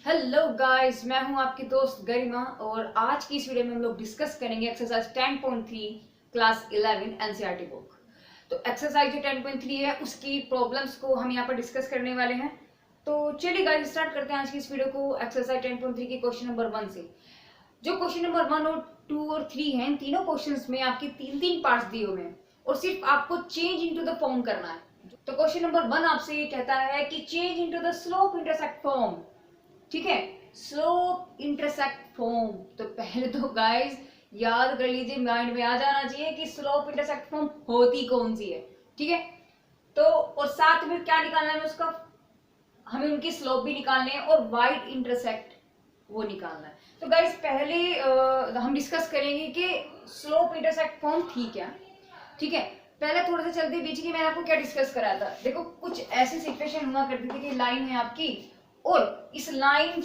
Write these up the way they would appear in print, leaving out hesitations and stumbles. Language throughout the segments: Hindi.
हेलो गाइस, मैं हूं आपकी दोस्त गरिमा और आज की इस वीडियो में हम लोग डिस्कस करेंगे एक्सरसाइज 10.3 क्लास 11 एनसीईआरटी बुक। तो एक्सरसाइज जो 10.3 है उसकी प्रॉब्लम्स को हम यहाँ पर डिस्कस करने वाले हैं। तो चलिए गाइस स्टार्ट करते हैं आज की इस वीडियो को एक्सरसाइज 10.3 के क्वेश्चन नंबर 1 से। जो क्वेश्चन नंबर 1 और 2 और 3 हैं, इन तीनों क्वेश्चंस में आपके तीन पार्ट्स दिए हुए हैं और सिर्फ आपको चेंज इनटू द फॉर्म करना है। तो क्वेश्चन नंबर 1 आपसे ये कहता है कि change into the slope intersect form. ठीक है, स्लोप इंटरसेक्ट फॉर्म। तो पहले तो गाइस याद कर लीजिए, माइंड में आ जाना चाहिए कि स्लोप इंटरसेक्ट फॉर्म होती कौन सी है। ठीक है, तो और साथ में क्या निकालना है उसका, हमें उनकी स्लोप भी निकालने हैं और वाइड इंटरसेक्ट वो निकालना है। तो गाइस पहले हम डिस्कस करेंगे कि स्लोप इंटरसेक्ट फॉर्म थी क्या। ठीक है, पहले थोड़ा सा चलते बीच की मैंने आपको क्या डिस्कस कराया था। देखो कुछ ऐसी सिचुएशन हुआ करती थी कि लाइन है आपकी और इस लाइन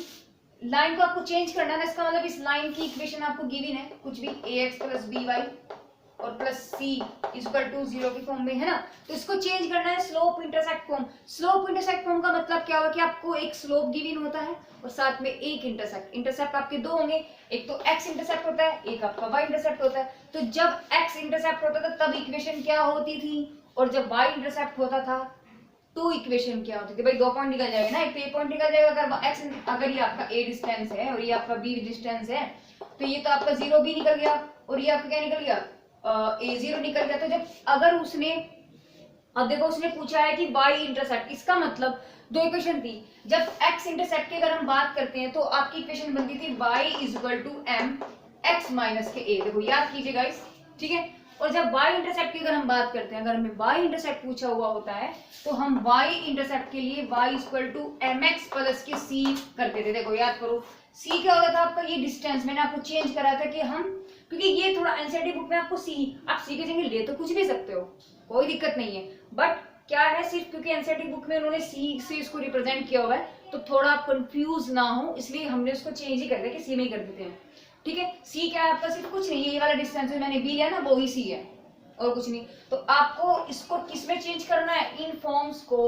को आपको चेंज करना है ना। इसका मतलब इस लाइन की इक्वेशन आपको गिवन है कुछ भी ax प्लस बी वाई और प्लस सी इक्वल टू 0 के फॉर्म में है ना। तो इसको चेंज करना है slope intersect form. Slope intersect form का मतलब क्या होगा कि आपको एक स्लोप गिवन होता है और साथ में एक इंटरसेप्ट। इंटरसेप्ट आपके दो होंगे, एक तो x इंटरसेप्ट होता है, एक आपका y इंटरसेप्ट होता है। तो जब x इंटरसेप्ट होता था तब इक्वेशन क्या होती थी और जब y इंटरसेप्ट होता था तो इक्वेशन क्या होती थी। भाई दो पॉइंट निकल जाएगा ना, एक पे पॉइंट निकल जाएगा। अगर ये आपका a डिस्टेंस है और ये आपका b डिस्टेंस है तो ये तो आपका 0 b निकल गया और ये आपका क्या निकल गया a0 निकल गया। तो जब अगर उसने अब देखो उसने पूछा है कि y इंटरसेप्ट, इसका मतलब दो इक्वेशन थी। जब x इंटरसेप्ट की अगर हम बात करते हैं तो आपकी इक्वेशन बनती थी y equal to m x minus के a। देखो याद कीजिए गाइस, ठीक है। और जब y इंटरसेप्ट की अगर हम बात करते हैं, अगर हमें y इंटरसेप्ट पूछा हुआ होता है तो हम y इंटरसेप्ट के लिए y equal to mx plus के c करते थे। देखो याद करो, c क्या होता था आपका, ये डिस्टेंस मैंने आपको चेंज करा था कि हम, क्योंकि ये थोड़ा एनसीईआरटी बुक में आपको आप c के जगह ले तो कुछ भी सकते हो, कोई दिक्कत नहीं है। बट क्या है, सिर्फ क्योंकि एनसीईआरटी बुक में उन्होंने c से इसको रिप्रेजेंट किया हुआ है तो थोड़ा आप कंफ्यूज ना हो, इसलिए हमने उसको चेंज ही कर दिया कि c में ही कर देते हैं। ठीक है, c क्या है आपका, सिर्फ कुछ नहीं है, ये वाला डिस्टेंस मैंने b लिया ना वो ही c है और कुछ नहीं। तो आपको इसको किसमें चेंज करना है, इन फॉर्म्स को,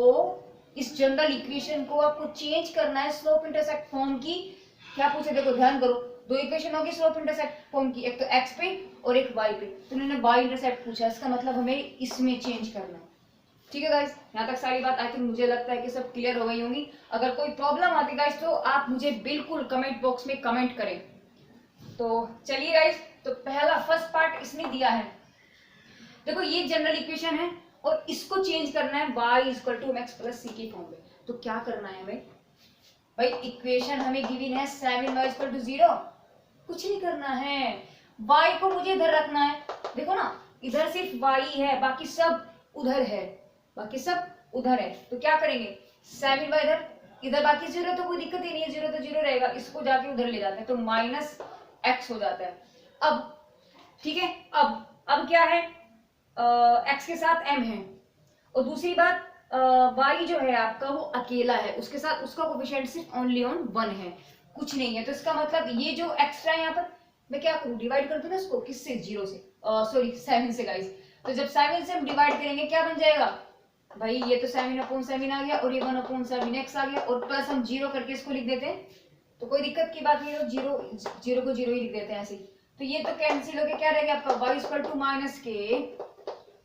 इस जनरल इक्वेशन को आपको चेंज करना है स्लोप इंटरसेक्ट फॉर्म की। क्या पूछे, देखो ध्यान करो, दो इक्वेशन होगी स्लोप इंटरसेक्ट फॉर्म की, एक तो x पे और एक y पे। तो उन्होंने y इंटरसेप्ट पूछा, इसका मतलब हमें इसमें चेंज करना है। ठीक है गाइस, यहाँ तक सारी बात आई थिंक मुझे लगता है कि सब क्लियर हो गई होंगी। अगर कोई प्रॉब्लम आती है गाइस तो आप मुझे बिल्कुल कमेंट बॉक्स में कमेंट करें। तो चलिए गाइस, तो पहला फर्स्ट पार्ट इसने दिया है। देखो ये जनरल इक्वेशन है और इसको चेंज करना है y equal to mx plus c के फॉर्म में। तो क्या करना है हमें, भाई इक्वेशन हमें गिवन है 7y इक्वल टू 0, कुछ नहीं करना है, y को मुझे इधर रखना है। देखो ना, इधर सिर्फ y है, बाकी सब उधर है, बाकी सब उधर है। तो क्या करेंगे, 7y इधर, इधर बाकी 0 तो कोई दिक्कत ही नहीं है, 0 तो 0 रहेगा, इसको जाके उधर ले जाते हैं तो माइनस x हो जाता है। अब ठीक है, अब क्या है, x के साथ m है और दूसरी बात y जो है आपका वो अकेला है, उसके साथ उसका कोफिशिएंट सिर्फ ओनली ऑन 1 है, कुछ नहीं है। तो इसका मतलब ये जो एक्स्ट्रा है यहाँ पर मैं क्या करूँ, डिवाइड कर दूं ना इसको, किससे, 0 से, सॉरी 7 से गाइस। तो जब 7 से हम डिवाइड करेंगे क्या बन जाएगा, भाई ये तो 7/7 आ गया और ये 1/7x आ गया और प्लस हम 0 करके इसको लिख देते हैं तो कोई दिक्कत की बात नहीं है, 0 को 0 ही लिख देते हैं ऐसे। तो ये तो कैंसिल होके क्या रहेगा आपका, y इक्वल टू माइनस के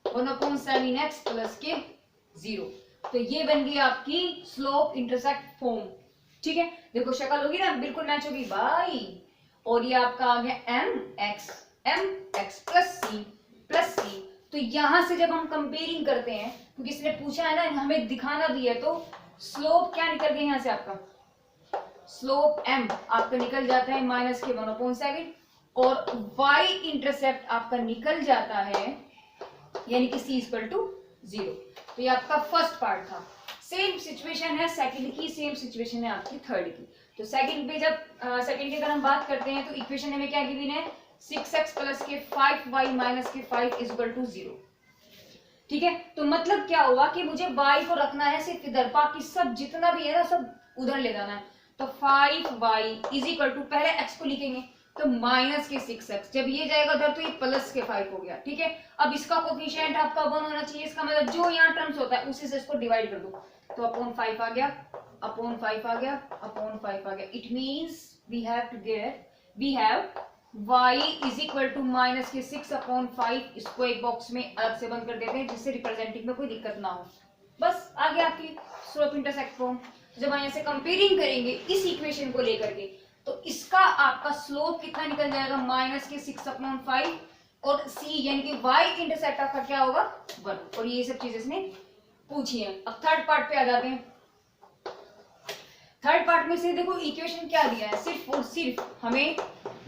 1/7x प्लस के 0। तो ये बन गई आपकी स्लोप इंटरसेक्ट फॉर्म। ठीक है, देखो शक्ल होगी ना, बिल्कुल मैच होगी भाई। और ये आपका आ गया mx प्लस c। तो यहां से जब हम कंपेयरिंग करते हैं, क्योंकि इसने पूछा है ना, हमें दिखाना भी है, तो स्लोप क्या निकल गया यहाँ से आपका, स्लोप m आपका निकल जाता है माइनस के 1/7 और y इंटरसेप्ट आपका निकल जाता है यानी कि c इक्वल टू 0। तो ये आपका फर्स्ट पार्ट था। सेम सिचुएशन है सेकंड की, सेम सिचुएशन है आपकी थर्ड की। तो सेकंड पे जब सेकंड की अगर हम बात करते हैं तो इक्वेशन में क्या गिवन है, 6x प्लस के 5y माइनस के 5 इक्वल टू 0। ठीक है, तो मतलब क्या हुआ कि मुझे y को रखना है सिर्फ इधर, बाकी सब जितना भी है ना सब उधर ले जाना है। तो 5y इज इक्वल टू, पहले x को लिखेंगे तो माइनस के 6x, जब ये जाएगा उधर तो ये प्लस के 5 हो गया। ठीक है, अब इसका कोफिशिएंट आपका 1 होना चाहिए, इसका मतलब जो यहाँ टर्म्स होता है उसी से इसको डिवाइड कर दो तो अपॉन 5 आ गया अपॉन 5 आ गया, अपॉन 5 आ गया। It means we have y is equal to minus के 6 अपॉन 5। इसको एक बॉक्स में अलग से बंद कर देते हैं जिससे रिप्रेजेंटिंग में कोई दिक्कत ना हो। बस आ गया आपकी स्लोप इंटरसेक्ट फॉर्म। जब हम ऐसे कंपेयरिंग करेंगे इस इक्वेशन को लेकर के, तो इसका आपका स्लोप कितना निकल जाएगा, माइनस के 6 अपॉन 5, और c यानी कि y इंटरसेप्ट आपका क्या होगा, 1। और ये सब चीजें इसने पूछी है। अब थर्ड पार्ट पे आ जाते हैं। थर्ड पार्ट में से देखो इक्वेशन क्या दिया है, सिर्फ और सिर्फ हमें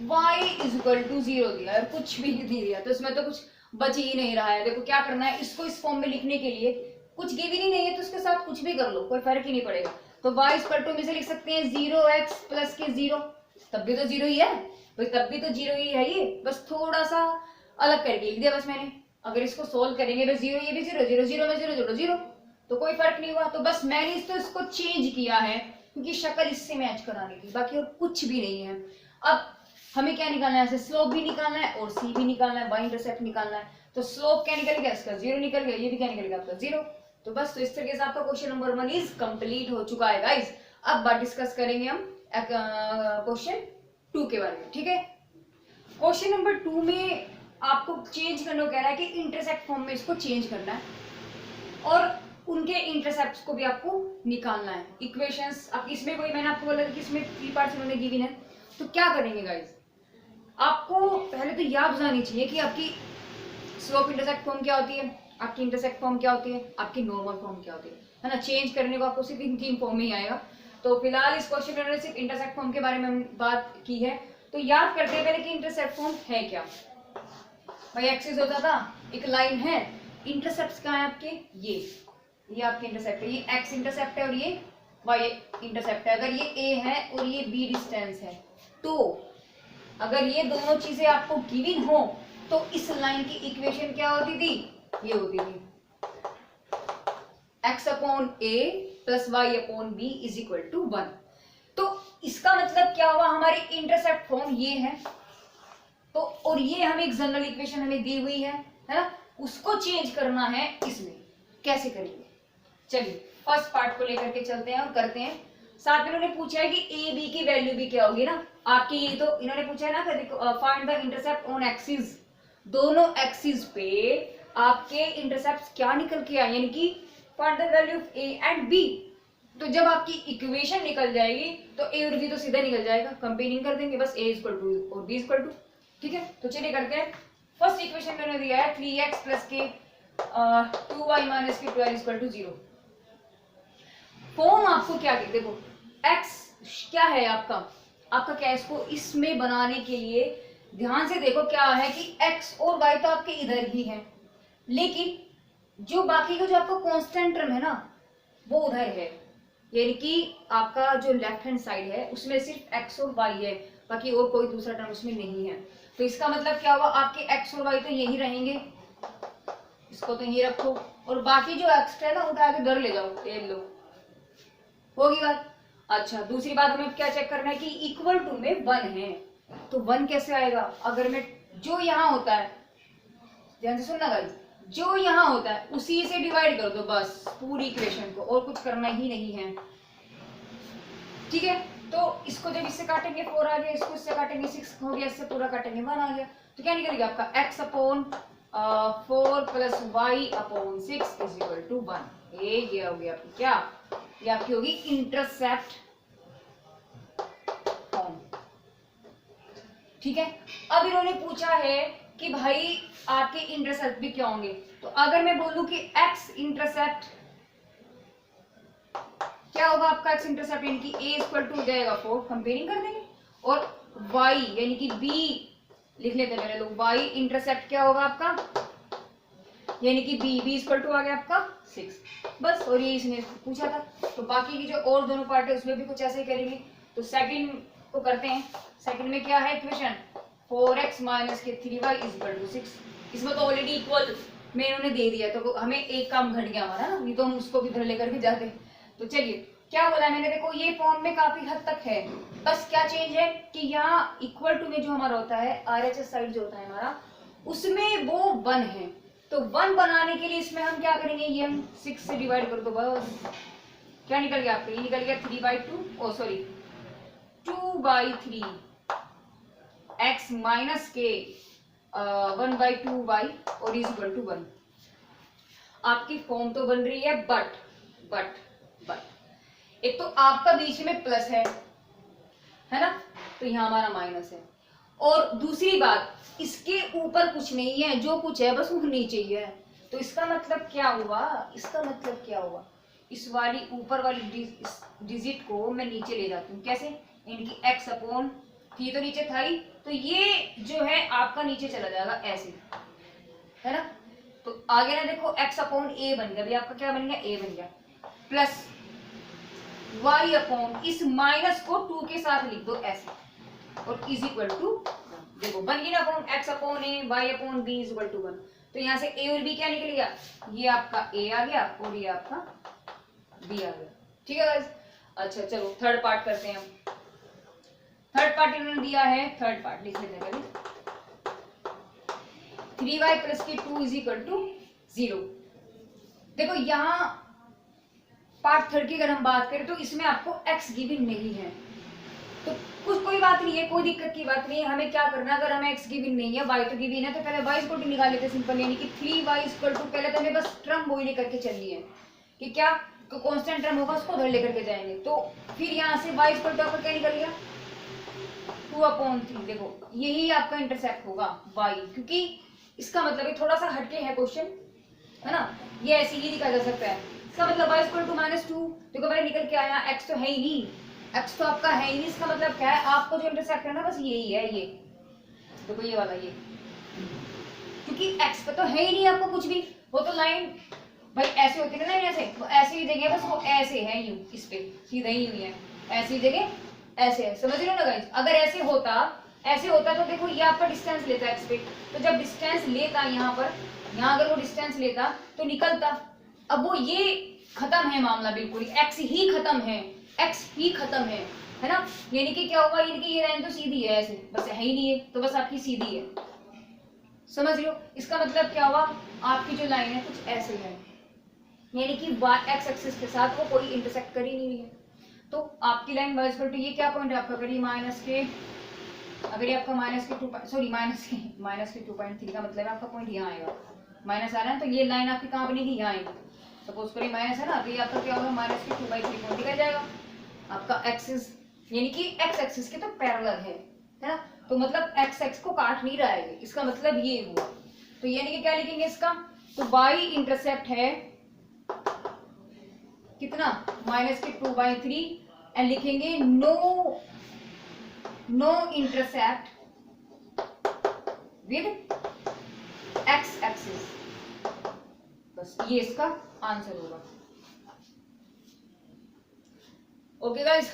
y इज इक्वल टू 0 दिया है, कुछ भी नहीं दिया, तो इसमें तो कुछ बच ही नहीं रहा है। देखो क्या करना है, इसको इस फॉर्म में लिखने के लिए कुछ गिवन ही नहीं है, तो उसके साथ कुछ भी कर लो, कोई फर्क ही नहीं पड़ेगा। तो y इक्वल टू में से लिख सकते हैं 0x प्लस के 0, तब भी तो 0 ही है भाई, तब भी तो 0 ही है ये, बस थोड़ा सा अलग करके लिख दिया बस मैंने। अगर इसको सोल्व करेंगे बस 0 ये भी 0, 0 0 में 0 0 0, तो कोई फर्क नहीं हुआ। तो बस मैंने इसको चेंज किया है क्योंकि शक्ल इससे मैच कराने की, बाकी और कुछ भी नहीं है। अब हमें क्या निकालना है, स्लोप भी निकालना है और c भी निकालना है, y इंटरसेप्ट निकालना है। तो स्लोप क्या निकल गया, इसका 0 निकल गया, ये भी क्या निकल गया आपका 0। तो बस तो इस तरीके से आपका क्वेश्चन नंबर 1 इज कंप्लीट हो चुका है गाइस। अब बात डिस्कस करेंगे हम क्वेश्चन 2 के बारे में, ठीक है। क्वेश्चन नंबर 2 में आपको चेंज करने को कह रहा है कि इंटरसेप्ट फॉर्म में इसको चेंज करना है और उनके इंटरसेप्ट्स को भी आपको निकालना है। इक्वेशंस अब इसमें कोई, मैंने आपको बोला था कि इसमें 3 पार्ट्स उन्होंने गिवन है। तो क्या करेंगे गाइस, आपको पहले तो याद जानी चाहिए कि आपकी स्लोप इंटरसेप्ट फॉर्म क्या होती है, आपकी इंटरसेप्ट फॉर्म क्या होती है, आपकी नॉर्मल फॉर्म क्या होती है ना। चेंज करने को आपको सिर्फ इन 3 फॉर्म में ही आएगा। तो फिलहाल इस क्वेश्चन में हमने सिर्फ इंटरसेप्ट फॉर्म के बारे में बात की है। तो याद करते हैं पहले कि इंटरसेप्ट फॉर्म है क्या। भाई एक्सिस होता था, एक लाइन है, इंटरसेप्ट्स क्या है आपके, ये आपके इंटरसेप्ट है, ये x इंटरसेप्ट है और ये y इंटरसेप्ट है। अगर ये a है और ये b डिस्टेंस है, तो अगर ये दोनों चीजें आपको गिवन हो तो इस लाइन की इक्वेशन क्या होती थी, ये होती थी x upon a plus y upon b is equal to 1। तो इसका मतलब क्या हुआ, हमारी इंटरसेप्ट फॉर्म ये है, तो और ये हमें एक जनरल इक्वेशन हमें दी हुई है ना, उसको चेंज करना है इसमें। कैसे करेंगे, चलिए फर्स्ट पार्ट को लेकर के चलते हैं और करते हैं। साथ में इन्होंने पूछा है कि ए बी की वैल्यू भी क्या होगी ना आपकी, ये तो इन्होंने पूछा है ना, find the intercept on axis, दोनों एक्सिस पे आपके इंटरसेप्ट क्या निकल के आए, यानी कि find the value of A and B. तो जब आपकी इक्वेशन निकल जाएगी तो ए और बी तो सीधा निकल जाएगा, कंपेयरिंग कर देंगे बस, ए इक्वल टू और बी इक्वल टू, ठीक है। तो चलिए करते हैं। फर्स्ट इक्वेशन मैंने दिया है 3x प्लस के 2y माइनस के 12 इक्वल टू 0। फॉर्म आपको क्या है, देखो x क्या है आपका क्या है, इसको इसमें बनाने के लिए ध्यान से देखो क्या है कि x और y तो आपके इधर ही है, लेकिन जो बाकी का जो आपका कांस्टेंट टर्म है ना वो उधर है, यानी कि आपका जो लेफ्ट हैंड साइड है उसमें सिर्फ x और y है, बाकी और कोई दूसरा टर्म उसमें नहीं है। तो इसका मतलब क्या हुआ, आपके x और y तो यही रहेंगे, इसको तो यही रखो, और बाकी जो एक्स्ट्रा है ना उठा के उधर ले जाओ, ये लो, होगी बात। अच्छा दूसरी बात हमें क्या चेक करना है कि इक्वल टू में 1 है, तो 1 कैसे आएगा, अगर मैं जो यहाँ होता है, ध्यान से सुनना गाइस, जो यहाँ होता है उसी से डिवाइड कर दो बस पूरी इक्वेशन को, और कुछ करना ही नहीं है, ठीक है। तो इसको जब इससे काटेंगे 4 आ गया, इसको इससे काटेंगे 6 हो गया, इससे पूरा काटेंगे 1 आ गया, तो क्या निकलेगा आपका x upon 4 plus y upon 6 is equal to 1। ये हो गया आपकी क्या, ये आपकी होगी इंटरसेप्ट फॉर्म, ठीक है। अब इन्होंने पूछा है कि भाई आपके इंटरसेप्ट भी क्या होंगे, तो अगर मैं बोलूं कि x इंटरसेप्ट क्या होगा आपका, x इंटरसेप्ट यानी कि a इक्वल टू हो जाएगा 4, कंपेयरिंग कर देंगे, और y यानी कि b लिख लेते हैं पहले लोग, y इंटरसेप्ट क्या होगा आपका, यानी कि b इक्वल टू आ गया आपका 6, बस। और ये इसने पूछा था, तो बाकी की जो और दोनों पार्ट है उसमें भी कुछ ऐसे ही करेंगे। तो सेकंड को करते हैं। सेकंड में क्या है इक्वेशन, 4x माइनस के 3y इज इक्वल टू 6, इसमें तो ऑलरेडी इक्वल में इन्होंने दे दिया, तो हमें एक काम घट गया हमारा ना, नहीं तो हम उसको भी इधर लेकर के जाते। तो चलिए क्या बोला मैंने, देखो ये फॉर्म में काफी हद तक है, बस क्या चेंज है कि यहाँ इक्वल टू में जो हमारा होता है RHS साइड जो होता है हमारा, उसमें वो 1 है। तो 1 बनाने के लिए इसमें हम क्या करेंगे, ये हम 6 से डिवाइड कर दो बस, क्या निकल गया आपका, ये निकल गया 3/2, ओ सॉरी 2/3 x माइनस के 1/2y और इज इक्वल टू 1। आपकी फॉर्म तो बन रही है, बट एक तो आपका बीच में प्लस है ना, तो यहाँ हमारा माइनस है। और दूसरी बात, इसके ऊपर कुछ नहीं है, जो कुछ है बस वो नीचे ही है। तो इसका मतलब क्या हुआ, इस वाली ऊपर वाली डिजिट को मैं नीचे ले जाती हूँ। कैसे, इनकी x अपॉन थी तो नीचे था ही, तो ये जो है आपका नीचे चला जाएगा ऐसे, है ना। तो आगे ना देखो x अपॉन a बन गया, अभी आपका क्या बन गया, a बन गया, प्लस y अपॉन इस माइनस को 2 के साथ लिख दो ऐसे, और इज इक्वल टू, देखो बन गई ना form, x upon a y upon b is equal to 1। तो यहाँ से a और b क्या निकल गया, ये आपका a आ गया और ये आपका b आ गया। ठीक है गाइस। अच्छा चलो थर्ड पार्ट करते हैं हम। थर्ड पार्ट इन्होंने दिया है, थर्ड पार्ट लिख लेते हैं 3y प्लस के 2 इज इक्वल टू 0। देखो यहाँ पार्ट थर्ड की अगर हम बात करें तो इसमें आपको x गिवन नहीं है, तो कोई बात नहीं है, कोई दिक्कत की बात नहीं है। हमें क्या करना है, अगर हमें x गिवन नहीं है, y तो गिवन है, तो पहले y इक्वल टू निकाल लेते हैं सिंपल, यानी कि 3y इक्वल टू, पहले तो हमें बस टर्म वही लेकर के चलनी है कि क्या कांस्टेंट टर्म होगा उसको उधर लेकर के जाएंगे। तो फिर यहाँ से y इक्वल टू आपका क्या निकल गया, 2/3। देखो यही आपका इंटरसेप्ट होगा y, क्योंकि इसका मतलब है थोड़ा सा हटके है क्वेश्चन, है ना, ये ऐसे ही लिखा जा सकता है। इसका मतलब y इक्वल टू -2, देखो मैंने निकल के आया, x तो है ही नहीं, x तो आपका है ही नहीं, इसका मतलब क्या है, आपको जो इंटरसेक्ट करना बस यही है, ये देखो ये वाला, ये क्योंकि x पे तो है ही नहीं आपको कुछ भी, वो तो लाइन भाई ऐसे होती है ना, ऐसे वो ऐसे ही जगह, बस वो ऐसे है यूं, इस पे सीधा ही यूं है, ऐसी जगह ऐसे है, समझ रहे हो ना गाइस। अगर ऐसे होता तो देखो ये आपका डिस्टेंस लेता है x पे, तो जब डिस्टेंस लेता यहाँ पर, यहाँ अगर वो डिस्टेंस लेता तो निकलता। अब वो ये खत्म है मामला, बिल्कुल x ही खत्म है ना, यानी कि क्या होगा, यानी कि ये लाइन तो सीधी है ऐसे, बस है ही नहीं है, तो बस आपकी सीधी है, समझ रहे हो। इसका मतलब क्या हुआ, आपकी जो लाइन है कुछ ऐसे है, यानी कि x एक्सिस के साथ वो कोई इंटरसेक्ट कर ही नहीं रही है। तो आपकी लाइन y इक्वल टू, ये क्या पॉइंट है आपका, करिए माइनस के, अगर ये आपका माइनस के 2.3 का मतलब आपका पॉइंट यहाँ आएगा, माइनस आ रहा है, तो ये लाइन आपकी कहाँ बनेगी, यहाँ आएगी। सपोज करिए माइनस है ना, तो ये आपका क्या होगा, माइनस के 2/3 पॉइंट निकल जाएगा आपका एक्सिस, यानी कि x एक्सिस के तो पैरेलल है ना, तो मतलब x को काट नहीं रहा है, इसका मतलब ये हुआ। तो यानी कि क्या लिखेंगे इसका, तो y इंटरसेप्ट है कितना, माइनस के 2/3, एंड लिखेंगे no intercept with x axis, बस ये इसका आंसर होगा। Okay guys,